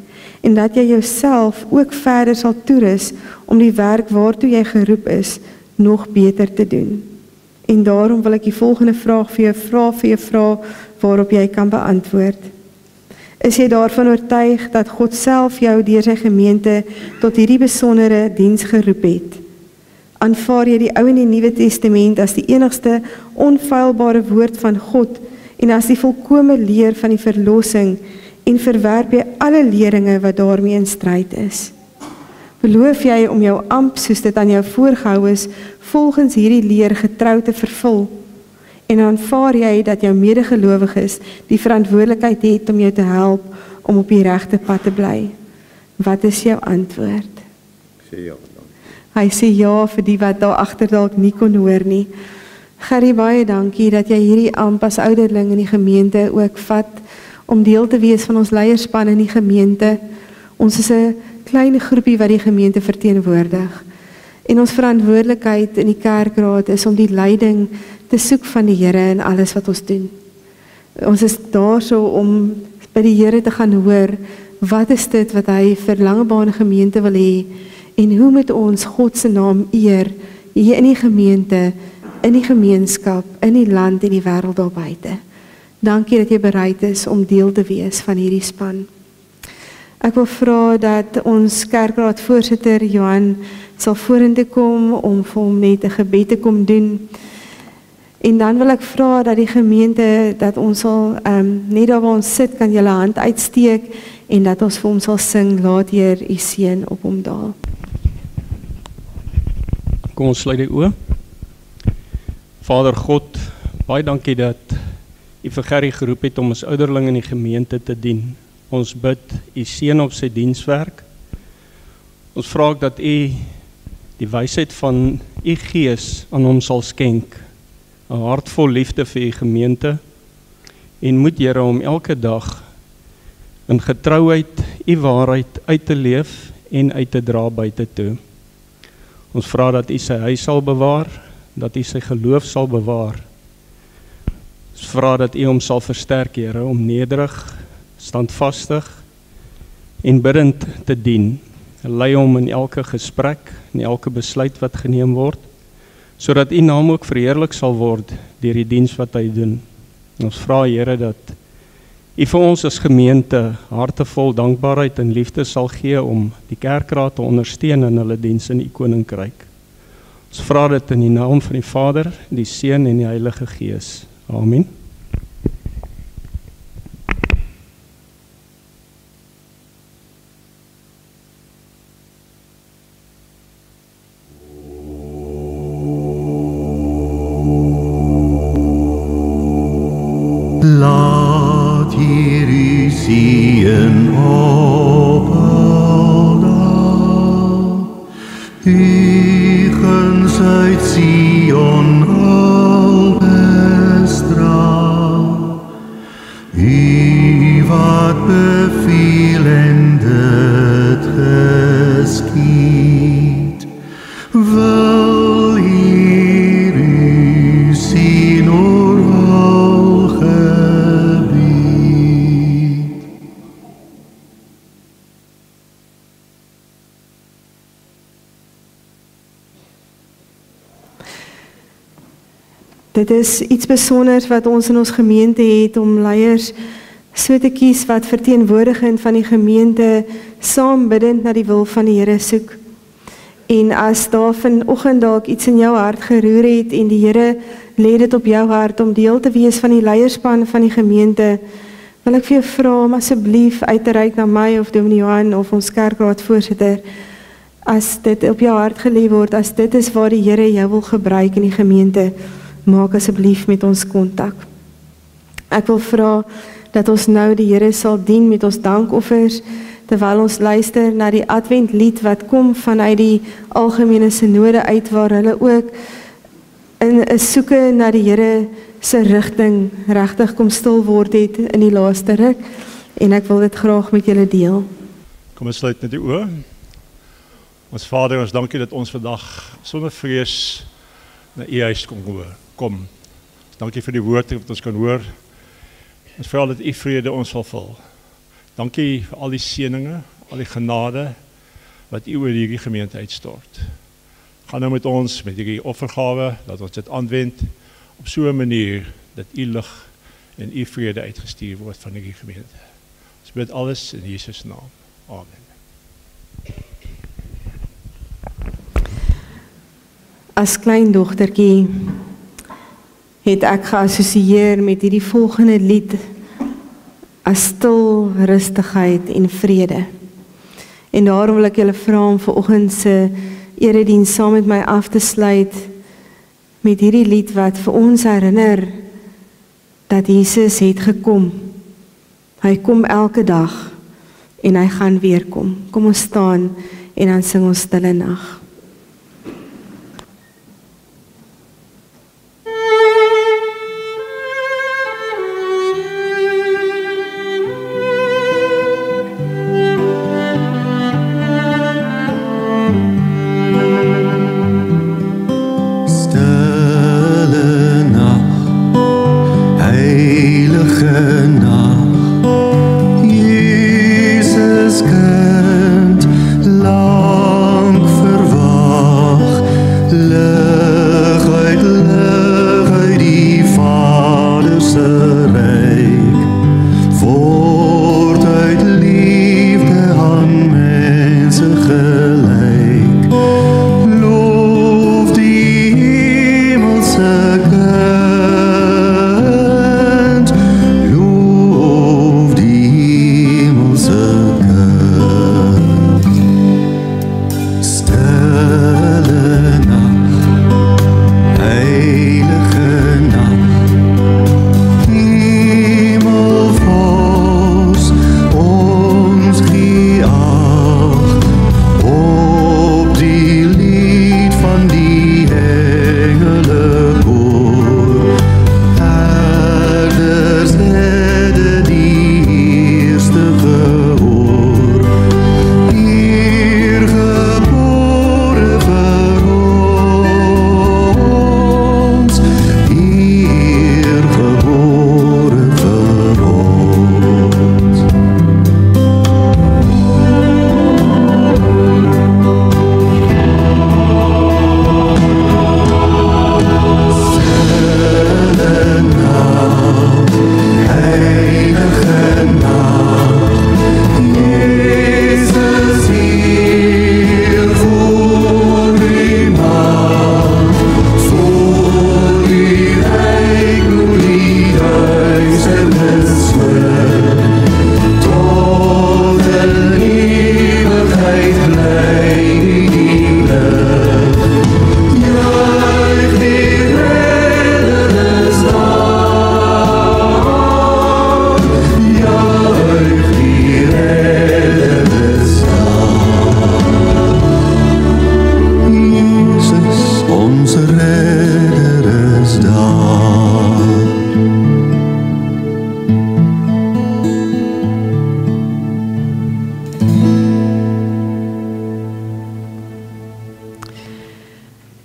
en dat jy jouself ook verder sal toerus om die werk waartoe jy geroep is nog beter te doen. En daarom wil ek die volgende vraag vir jou vra waarop jy kan beantwoord. Is jy daarvan oortuig dat God self jou deur sy gemeente tot hierdie besondere diens geroep het? Aanvaar jy die Ou en die Nuwe Testament as die enigste onfeilbare woord van God en as die volkome leer van die verlossing en verwerp jy alle leringe wat daarmee in stryd is? Beloof jy om jou ampt soos dit aan jou voorgehou is volgens hierdie leer getrou te vervul? En aanvaar jy dat jou medegelowiges die verantwoordelikheid het om jou te help om op die regte pad te bly? Wat is jou antwoord? Ek sê ja, dankie. Hy sê ja vir die wat daar agter dalk nie kon hoor nie. Gerrie, baie dankie dat jy hierdie ampt as ouderling in die gemeente ook vat om deel te wees van ons leierspan in die gemeente. Ons is 'n klein groepie wat die gemeente verteenwoordig. En ons verantwoordelikheid in die kerkraad is om die leiding te soek van die Here in alles wat ons doen. Ons is daarso om by die Here te gaan hoor, wat is dit wat hy vir Langebaan gemeente wil hê en hoe moet ons God se naam eer hier in die gemeente, in die gemeenskap, in die land en die wêreld daar buite. Dankie dat jy bereid is om deel te wees van hierdie span. Ek wil vra dat ons kerkraadvoorsitter Johan sal vorentoe kom om vir hom net 'n gebed te kom doen. En dan wil ek vra dat die gemeente, dat ons sal, net daar waar ons sit, kan julle hand uitsteek en dat ons vir hom sal sing, laat Heer u seën op hom daal. Kom ons sluit die oë. Vader God, baie dankie dat u vir Gerrie geroep het om as ouderling in die gemeente te dien. Ons bid u seën op sy dienswerk. Ons vra ook dat u die wysheid van u gees aan hom sal skenk. 'n hart vol liefde vir u gemeente en moet Here om elke dag in getrouheid u waarheid uit te leef en uit te dra buite toe. Ons vra dat u sy huis sal bewaar, dat u sy geloof sal bewaar. Ons vra dat u hom sal versterk, Here, om nederig, standvastig en bidend te dien. Lei hom in elke gesprek, in elke besluit wat geneem word, sodat u naam ook verheerlik sal word deur die diens wat hy doen. En ons vra, Here, dat u vir ons as gemeente hartevol dankbaarheid en liefde sal gee om die kerkraad te ondersteun in hulle diens in u koninkryk. Ons vra dit in die naam van die Vader, die Seun en die Heilige Gees. Amen. Laat hier u seën opdaal, u guns uit Sion al bestraal, u wat beveel en dit geskied, wil hier u sien ooral gebied. Dit is iets besonders wat ons in ons gemeente het om leiers so te kies wat verteenwoordigend van die gemeente saam bidend na die wil van die Here soek. En as daar vanoggend dalk iets in jou hart geroer het en die Here lê dit op jou hart om deel te wees van die leierspan van die gemeente, wil ek vir jou vra om asseblief uit te reik na my of Dominee Johan of ons kerkraadvoorsitter. As dit op jou hart gelê word, as dit is waar die Here jou wil gebruik in die gemeente, maak asseblief met ons kontak. Ek wil vra dat ons nou die Here sal dien met ons dankoffers, terwyl ons luister na die adventlied wat kom vanuit die algemene synode uit, waar hulle ook in 'n soeke na die Here se rigting regtig kom stil word het in die laaste ruk, en ek wil dit graag met julle deel. Kom ons sluit net die oë. Ons Vader, ons dankie dat ons vandag sonder vrees na u huis kom. Dankie vir die woord wat ons kan hoor. Ons vra dat U vrede ons sal vul. Dankie vir al die seëninge, al die genade wat U oor hierdie gemeente uitstort. Gaan nou met ons met hierdie offergawe, dat ons dit aanwend op so 'n manier dat U lig en U vrede uitgestuur word van hierdie gemeente. Ons bid alles in Jesus naam. Amen. As klein dogtertjie het ek geassosieer met hierdie volgende lied as stil rustigheid en vrede. En daarom wil ek julle vra om vanoggend se erediens saam met my af te sluit met hierdie lied wat vir ons herinner dat Jesus het gekom. Hy kom elke dag en hy gaan weer kom. Kom ons staan en dan sing ons Stille Nag.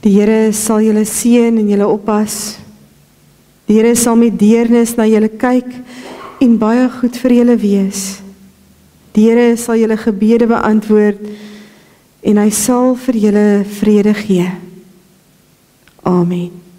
Die Here sal julle seën en julle oppas. Die Here sal met deernis na julle kyk en baie goed vir julle wees. Die Here sal julle gebede beantwoord en hy sal vir julle vrede gee. Amen.